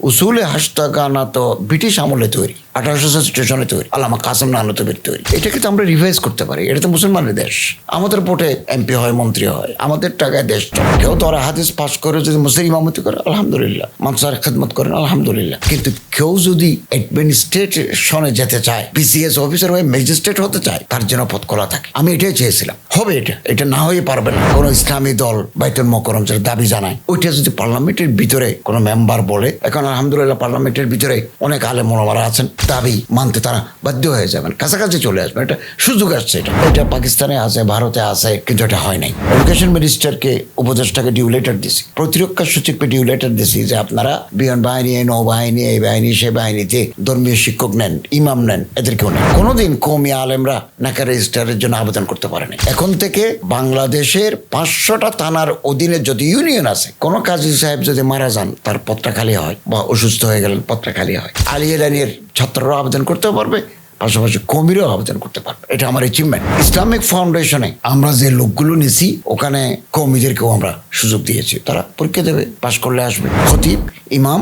উসুলে হাসতাগানা তো ব্রিটিশ আমলে তৈরি, 1800 স্টেশনে তৈরি, আল্লামা কাসেম নানতবির তৈরি। এটাকে তো আমরা রিভাইজ করতে পারি। এটা তো মুসলমানের দেশ, আমাদের ভোটে এমপি হয়, মন্ত্রী হয়, আমাদের টাকায় দেশ চলে। কেউ ধরা হাদিস পাস করে যদি মুসলিম ইমামতি করে আলহামদুলিল্লাহ, মানুষের খেদমত করেন আলহামদুলিল্লাহ। কিন্তু কেউ যদি অ্যাডমিনিস্ট্রেশনে যেতে চায়, বিসিএস অফিসার হয়ে ম্যাজিস্ট্রেট হতে চায়, তার জন্য পথ খোলা থাকে। আমি এটাই চেয়েছিলাম। হবে এটা না হয়ে পারবে না। কোনো ইসলামী দল বাইতুল মোকাররম যেটা দাবি জানায়, ওইটা যদি পার্লামেন্টের ভিতরে কোনো মেম্বার বলে, এখন আলহামদুলিল্লাহ পার্লামেন্টের ভিতরে অনেক আলেম ওলামারা আছেন, দাবি মানতে তারা বাধ্য হয়ে যাবেন, কাছাকাছি চলে আসবেন। এটা সুযোগ আসছে। এটা পাকিস্তানে আছে, ভারতে আছে, কিন্তু এটা হয় নাই। এডুকেশন মিনিস্টারকে, উপদেষ্টাকে ডিউ লেটার দিছি, প্রতিরক্ষা সচিবকে ডিউ লেটার দিছি যে আপনারা বিমান বাহিনী, নৌবাহিনী, এই বাহিনী সে বাহিনীতে ধর্মীয় শিক্ষক নেন, ইমাম নেন, এদেরকেও নেন। কোনোদিন কওমি আলেমরা নাকা রেজিস্টারের জন্য আবেদন করতে পারেনি। এখন থেকে বাংলাদেশের 500টা থানার অধীনে যদি ইউনিয়ন আছে, কোনো কাজী সাহেব যদি মারা যান, তার পত্রা খালি হয়, বা অসুস্থ হয়ে গেলেন পত্রা খালি হয়, আলিয়া রানির ছাত্ররাও আবেদন করতে পারবে, পাশাপাশি কমিরও আবেদন করতে পারবে। এটা আমার অ্যাচিভমেন্ট। ইসলামিক ফাউন্ডেশনে আমরা যে লোকগুলো নিছি, ওখানে কমিদেরকেও আমরা সুযোগ দিয়েছি। তারা পরীক্ষা দেবে, পাশ করলে আসবে। খতিব, ইমাম,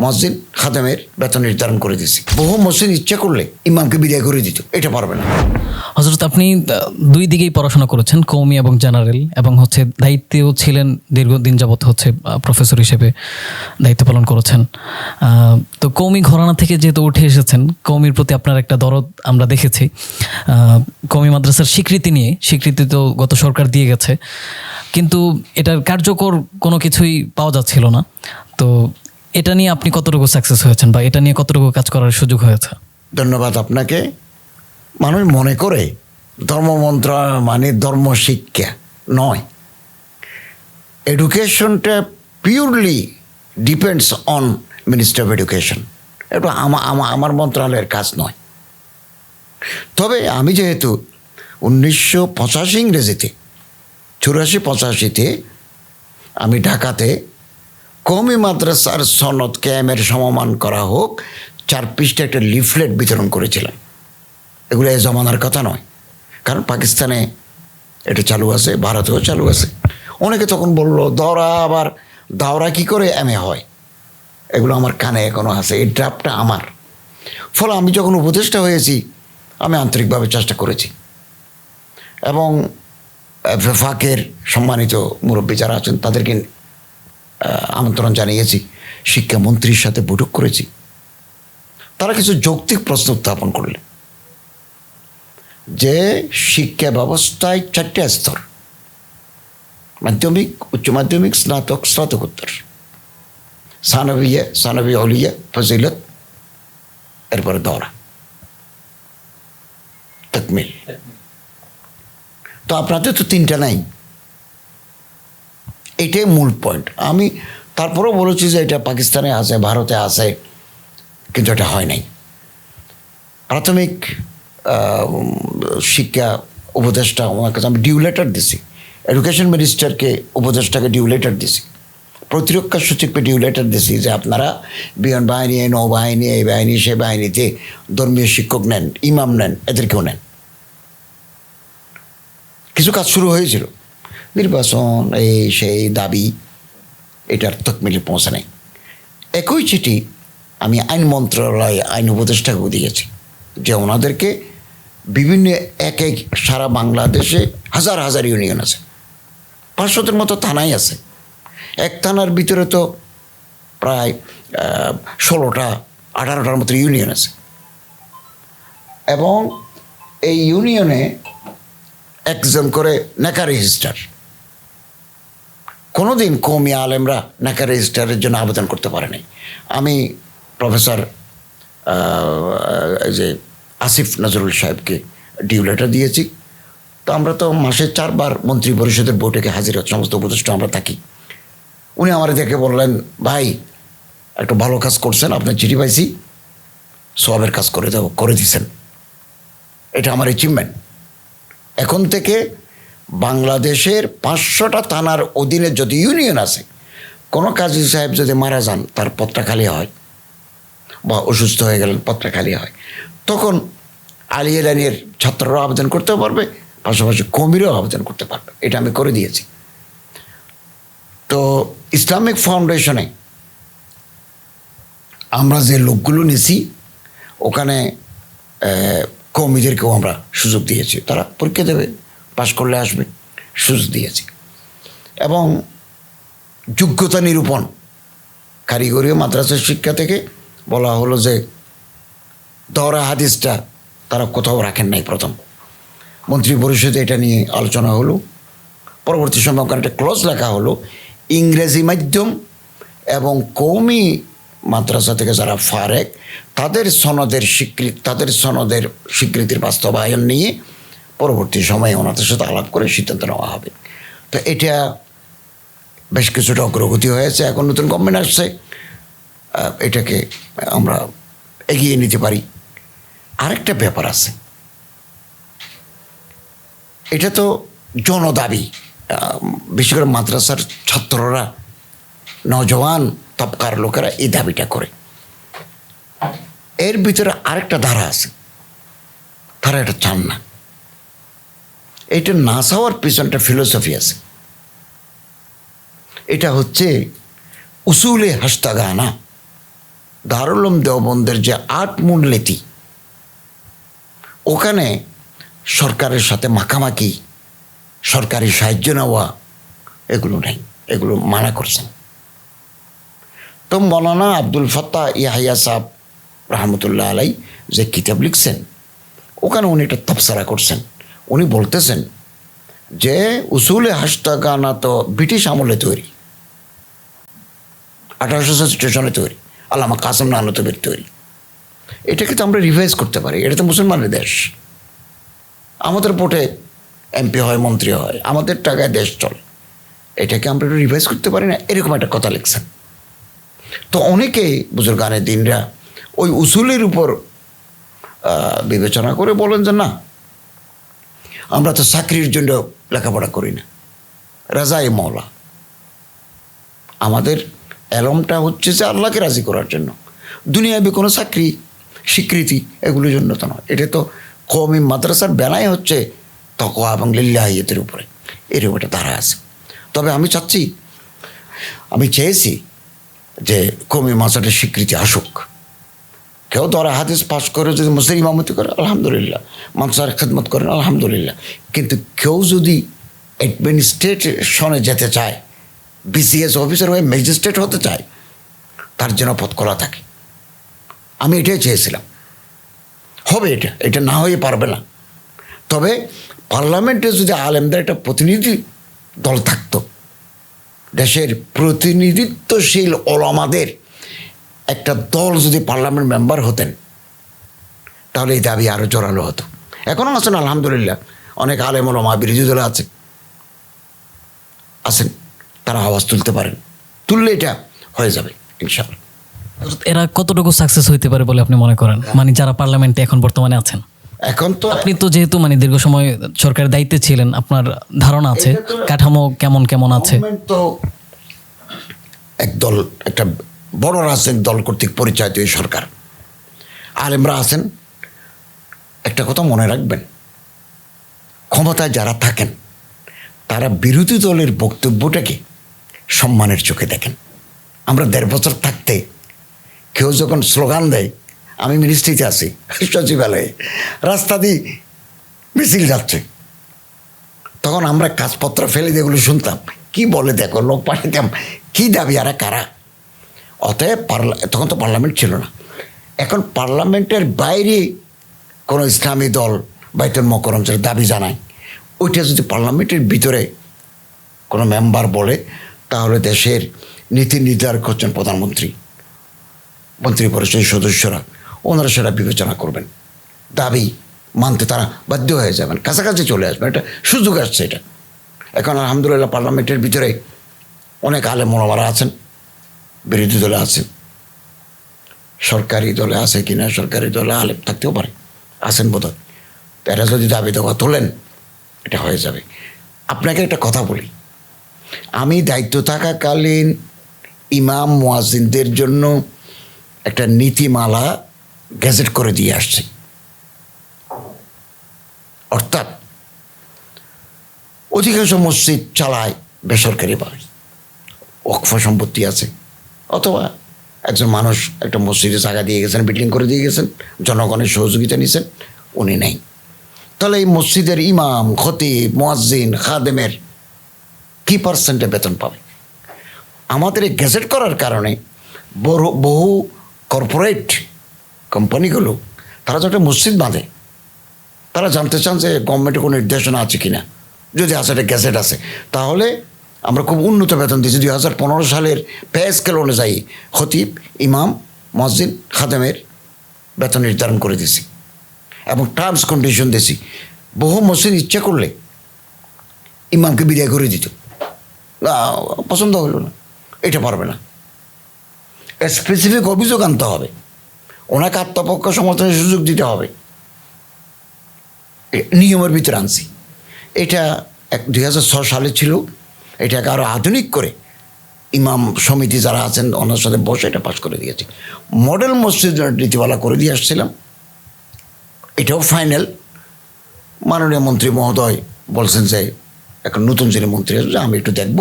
মসজিদ, খাদেমের বেতন নির্ধারণ করে দিয়েছি। বহু মসজিদ ইচ্ছা করলে ইমামকে বিদায় করে দিত, এটা পারবে না। হযরত, আপনি দুই দিকেই পড়াশোনা করেছেন, কওমি এবং জেনারেল, এবং দায়িত্বেও ছিলেন দীর্ঘদিন যাবত, প্রফেসর হিসেবে দায়িত্ব পালন করেছেন। তো কওমি ঘরানা থেকে যেহেতু উঠে এসেছেন, কওমির প্রতি আপনার একটা দরদ আমরা দেখেছি। কওমি মাদ্রাসার স্বীকৃতি তো গত সরকার দিয়ে গেছে, কিন্তু এটার কার্যকর কোনো কিছুই পাওয়া যাচ্ছিল না। তো এটা নিয়ে আপনি কতটুকু সাকসেস হয়েছেন, বা এটা নিয়ে কতটুকু কাজ করার সুযোগ হয়েছে? ধন্যবাদ আপনাকে। মানুষ মনে করে ধর্ম মন্ত্রণালয় মানে ধর্ম শিক্ষা নয়। এডুকেশনটা purely depends on ministry of education. এটা আমার মন্ত্রণালয়ের কাজ নয়। তবে আমি যেহেতু 1985 ইংরেজিতে, 84-85-তে আমি ঢাকাতে কওমি মাদ্রাসার সনদ ক্যামের সমমান করা হোক 4 পৃষ্ঠা একটা লিফলেট বিতরণ করেছিলাম। এগুলো এই জমানার কথা নয়, কারণ পাকিস্তানে এটা চালু আছে, ভারতেও চালু আছে। অনেকে তখন বললো দাওরা কি করে এমএ হয়, এগুলো আমার কানে এখনো আছে। এই ড্রাফটটা আমার। ফলে আমি যখন উপদেষ্টা হয়েছি, আমি আন্তরিকভাবে চেষ্টা করেছি, এবং ফাকের সম্মানিত মুরব্বী যারা আছেন তাদেরকে আমন্ত্রণ জানিয়েছি, শিক্ষামন্ত্রীর সাথে বৈঠক করেছি। তারা কিছু যৌক্তিক প্রশ্ন উত্থাপন করলেন যে শিক্ষা ব্যবস্থায় 4টে স্তর: মাধ্যমিক, উচ্চ মাধ্যমিক, স্নাতক, স্নাতকোত্তর, সানবী আলিয়া, ফজিলত, এরপরে দৌরা, তাকমিল। তো আপনাদের তো 3টা নাই। এটাই মূল পয়েন্ট। আমি তারপরেও বলেছি যে এটা পাকিস্তানে আছে, ভারতে আছে, কিন্তু এটা হয় নাই। প্রাথমিক শিক্ষা উপদেষ্টা, ওনার কাছে আমি ডিউ লেটার দিছি, এডুকেশন মিনিস্টারকে, উপদেষ্টাকে ডিউ লেটার দিছি, প্রতিরক্ষা সচিবকে ডিউ লেটার দিছি যে আপনারা বিমান বাহিনী, নৌবাহিনী, এই বাহিনী সে বাহিনীতে ধর্মীয় শিক্ষক নেন, ইমাম নেন, এদেরকেও নেন। কিছু কাজ শুরু হয়েছিল, নির্বাচন, এই সেই দাবি, এটার তকমিলে পৌঁছে নাই। একই চিঠি আমি আইন মন্ত্রণালয়, আইন উপদেষ্টাকেও দিয়েছি যে ওনাদেরকে বিভিন্ন এক সারা বাংলাদেশে হাজার হাজার ইউনিয়ন আছে, 500-র মতো থানাই আছে। এক থানার ভিতরে তো প্রায় 16-18টার মতো ইউনিয়ন আছে, এবং এই ইউনিয়নে একজন করে নেকা রেজিস্ট্রার। কোনোদিন কওমি আলেমরা নেকা রেজিস্ট্রারের জন্য আবেদন করতে পারেনি। আমি প্রফেসর যে আসিফ নজরুল সাহেবকে ডিউ লেটার দিয়েছি। তো আমরা তো মাসে 4 বার মন্ত্রী পরিষদের বৈঠকে হাজির হচ্ছে, সমস্ত উপদেষ্টা আমরা থাকি। উনি আমার দেখে বললেন, ভাই একটা ভালো কাজ করছেন, আপনার চিঠি পাইছি, সওয়াবের কাজ করে দিছেন। এটা আমার অ্যাচিভমেন্ট। এখন থেকে বাংলাদেশের 500টা থানার অধীনে যদি ইউনিয়ন আছে, কোনো কাজী সাহেব যদি মারা যান, তার পত্রা খালি হয়, বা অসুস্থ হয়ে গেলেন পত্রা খালি হয়, তখন আলিয়া রানির ছাত্ররাও আবেদন করতে পারবে, পাশাপাশি কমিরও আবেদন করতে পারবে। এটা আমি করে দিয়েছি। তো ইসলামিক ফাউন্ডেশনে আমরা যে লোকগুলো নিছি ওখানে কর্মীদেরকেও আমরা সুযোগ দিয়েছি, তারা পরীক্ষা দেবে, পাশ করলে আসবে, সুযোগ দিয়েছি। এবং যোগ্যতা নিরূপণ কারিগরি মাদ্রাসার শিক্ষা থেকে বলা হলো যে দরা হাদিসটা তারা কোথাও রাখেন নাই। প্রথম মন্ত্রী পরিষদে এটা নিয়ে আলোচনা হলো, পরবর্তী সময় ওখানে একটা ক্লজ লেখা হলো ইংরেজি মাধ্যম এবং কওমি মাদ্রাসা থেকে যারা ফারেক তাদের সনদের স্বীকৃতির বাস্তবায়ন নিয়ে পরবর্তী সময়ে ওনাদের সাথে আলাপ করে সিদ্ধান্ত নেওয়া হবে। তো এটা বেশ কিছুটা অগ্রগতি হয়েছে। এখন নতুন গভর্নমেন্ট আসছে, এটাকে আমরা এগিয়ে নিতে পারি। আরেকটা ব্যাপার আছে, এটা তো জনদাবি, বিশেষ করে মাদ্রাসার ছাত্ররা, নওজওয়ান তবকার লোকেরা এই দাবিটা করে। এর ভিতরে আরেকটা ধারা আছে, তারা এটা চান না। এটা না চাওয়ার পিছনটা ফিলোসফি আছে। এটা হচ্ছে উসুলে হাস্তাগানা, দারুল উলুম দেওবন্দের যে 8 মূলনীতি, ওখানে সরকারের সাথে মাখামাখি, সরকারি সাহায্য নেওয়া, এগুলো নেই, এগুলো মানা করছেন। তো মৌলানা আব্দুল ফাত্তাহ ইয়াহিয়া সাহেব রহমতুল্লাহ আলাই যে কিতাব লিখছেন, ওখানে উনি একটা তফসিরা করছেন। উনি বলতেছেন যে উসুলে হাস্তাগানা তো ব্রিটিশ আমলে তৈরি, 1867 তৈরি, আল্লামা কাসেম নানতবির তৈরি। এটাকে তো আমরা রিভাইজ করতে পারি। এটা তো মুসলমানের দেশ, আমাদের ভোটে এমপি হয়, মন্ত্রী হয়, আমাদের টাকায় দেশ চলে। এটাকে আমরা একটু রিভাইজ করতে পারি না? এরকম একটা কথা লিখছেন। তো অনেকেই বুজুর্গানে দিনরা ওই উসুলের উপর বিবেচনা করে বলেন যে না, আমরা তো চাকরির জন্য লেখাপড়া করি না, রাজাই মওলা। আমাদের এলমটা হচ্ছে যে আল্লাহকে রাজি করার জন্য, দুনিয়াবি কোনো চাকরি স্বীকৃতি এগুলোর জন্য তো নয়। এটা তো কওমি মাদ্রাসার বেলায় হচ্ছে তাকওয়া এবং লিল্লাহিয়াতের উপরে, এরকম একটা ধারা আছে। তবে আমি চেয়েছি যে কওমি মাদ্রাসার স্বীকৃতি আসুক। কেউ দরা হাদিস পাস করে যদি মসজিদ ইমামতি করে আলহামদুলিল্লাহ, মাদ্রাসার খেদমত করেন আলহামদুলিল্লাহ। কিন্তু কেউ যদি অ্যাডমিনিস্ট্রেশনে যেতে চায়, বিসিএস অফিসার হয়ে ম্যাজিস্ট্রেট হতে চায়, তার জন্য পথ খোলা থাকে। আমি এটাই চেয়েছিলাম। হবে এটা না হয়ে পারবে না। তবে পার্লামেন্টে যদি আলেমদের একটা প্রতিনিধি দল থাকতো, দেশের প্রতিনিধিত্বশীল ওলামাদের একটা দল যদি পার্লামেন্ট মেম্বার হতেন, তাহলে এই দাবি আরও জোরালো হতো। এখনও আছেন আলহামদুলিল্লাহ, অনেক আলেম ওলামা বিরোধী দলে আছেন, তারা আওয়াজ তুলতে পারেন, তুললে এটা হয়ে যাবে ইনশাআল্লাহ। এরা কতটুকু সাকসেস হইতে পারে বলে আপনি মনে করেন, মানে যারা পার্লামেন্টে এখন বর্তমানে আছেন? এখন তো আপনি তো যেহেতু মানে দীর্ঘ সময় সরকারের দায়িত্বে ছিলেন, আপনার ধারণা আছে কাঠামো কেমন আছে? তো একদল, একটা বড় রাজনৈতিক দল কর্তৃক পরিচালিত এই সরকার, আলেমরা আছেন। একটা কথা মনে রাখবেন, ক্ষমতায় যারা থাকেন তারা বিরোধী দলের বক্তব্যটাকে সম্মানের চোখে দেখেন। আমরা 1.5 বছর থাকতে কেউ যখন স্লোগান দেয়, আমি মিনিস্ট্রিতে আছি, সচিবালয়ে রাস্তা দিয়ে মিছিল যাচ্ছে, তখন আমরা কাজপত্র ফেলে দিয়ে এগুলো শুনতাম, কি বলে দেখো, লোক পাঠাতাম, কী দাবি আর কারা। অতএব তখন তো পার্লামেন্ট ছিল না। এখন পার্লামেন্টের বাইরে কোনো ইসলামী দল বাইতুল মোকাররম যেটা দাবি জানায়, ওইটা যদি পার্লামেন্টের ভিতরে কোনো মেম্বার বলে, তাহলে দেশের নীতি নির্ধারক হচ্ছেন প্রধানমন্ত্রী, মন্ত্রী পরিষদের সদস্যরা, ওনারা সেটা বিবেচনা করবেন, দাবি মানতে তারা বাধ্য হয়ে যাবেন, কাছাকাছি চলে আসবেন। এটা সুযোগ আসছে এটা। এখন আলহামদুলিল্লাহ পার্লামেন্টের ভিতরে অনেক আলেম ওলামারা আছেন, বিরোধী দলে আছেন, সরকারি দলে আছে কিনা, সরকারি দলে আলেম থাকতেও পারে, আছেন বোধহয়। এরা যদি দাবি দেওয়া তোলেন, এটা হয়ে যাবে। আপনাকে একটা কথা বলি, আমি দায়িত্ব থাকাকালীন ইমাম মুয়াজ্জিনদের জন্য একটা নীতিমালা গেজেট করে দিয়ে আসছি। অর্থাৎ অধিকাংশ মসজিদ চালায় বেসরকারিভাবে, ওয়াকফ সম্পত্তি আছে, অথবা একজন মানুষ একটা মসজিদে জায়গা দিয়ে গেছেন, বিল্ডিং করে দিয়ে গেছেন, জনগণের সহযোগিতা নিয়েছেন, উনি নেই। তাহলে এই মসজিদের ইমাম, খতিব, মুয়াজ্জিন, খাদেমের কি পার্সেন্টে বেতন পাবে? আমাদের এই গ্যাজেট করার কারণে বহু কর্পোরেট কোম্পানিগুলো তারা তো একটা মসজিদ বাঁধে, তারা জানতে চান যে গভর্নমেন্টের কোনো নির্দেশনা আছে কি না। যদি আছে, একটা গ্যাজেট আছে, তাহলে আমরা খুব উন্নত বেতন দিয়েছি। 2015 সালের পে স্কেল অনুযায়ী খতিব, ইমাম, মসজিদ, খাদেমের বেতন নির্ধারণ করে দিয়েছি এবং টার্মস কন্ডিশন দিয়েছি। বহু মসজিদ ইচ্ছা করলে ইমামকে বিদায় করে দিত, পছন্দ হলো না, এটা পারবে না, স্পেসিফিক অভিযোগ আনতে হবে, ওনাকে আত্মপক্ষ সমর্থনের সুযোগ দিতে হবে, নিয়মের ভিতরে আনছি। এটা 2006 সালে ছিল, এটাকে আরও আধুনিক করে ইমাম সমিতি যারা আছেন ওনার সাথে বসে এটা পাস করে দিয়েছি। মডেল মসজিদ নীতিমালা করে দিয়ে আসছিলাম, এটাও ফাইনাল। মাননীয় মন্ত্রী মহোদয় বলছেন যে এখন নতুন যিনি মন্ত্রী আছে, আমি একটু দেখব,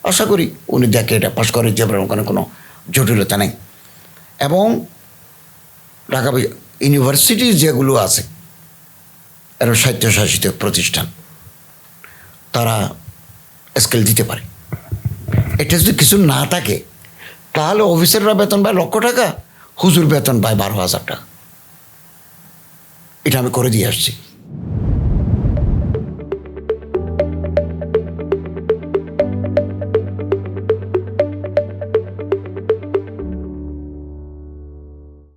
আশা করি উনি দেখে এটা পাস করে যে ওখানে কোনো জটিলতা নেই। এবং ঢাকা ইউনিভার্সিটি যেগুলো আছে এরা স্বায়ত্তশাসিত প্রতিষ্ঠান, তারা স্কেল দিতে পারে। এটা যদি কিছু না থাকে তাহলে অফিসাররা বেতন পায় 1 লক্ষ টাকা, হুজুর বেতন পায় 12,000 টাকা। এটা আমি করে দিয়ে আসছি।